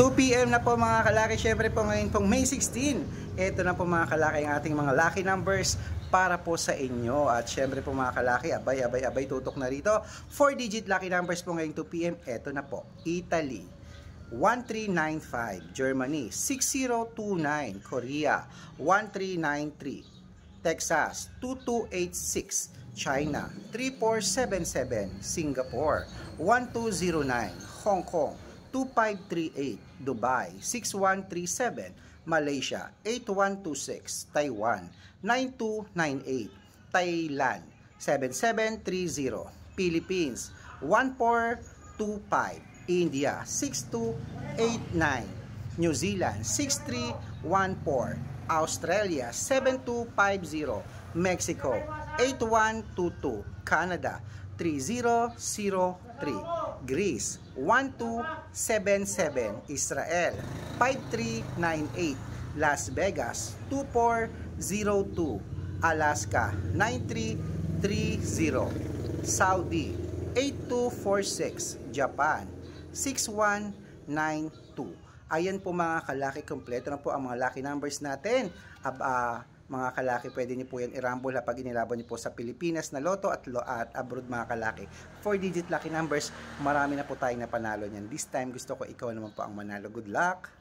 2 PM na po mga kalaki. Syempre po ngayon pong May 16. Ito na po mga kalaki ang ating mga lucky numbers para po sa inyo. At syempre po mga kalaki, abay tutok na rito. 4-digit lucky numbers po ngayong 2 PM. Ito na po. Italy 1395, Germany 6029, Korea 1393, Texas 2286, China 3477, Singapore 1209, Hong Kong 2538, Dubai 6137, Malaysia 8126, Taiwan 9298, Thailand 7730, Philippines 1425, India 6289, New Zealand 6314, Australia 7250, Mexico 8122, Canada 3003, Greece 1277, Israel 5398, Las Vegas 2402, Alaska 9330, Saudi 8246, Japan 6192. Ayan po mga kalaki, kompleto na po ang mga lucky numbers natin. Mga kalaki, pwede niyo po yan i-rumble pag inilaban niyo po sa Pilipinas na loto at abroad mga kalaki. 4-digit lucky numbers, marami na po tayong napanalo niyan. This time gusto ko ikaw naman po ang manalo. Good luck!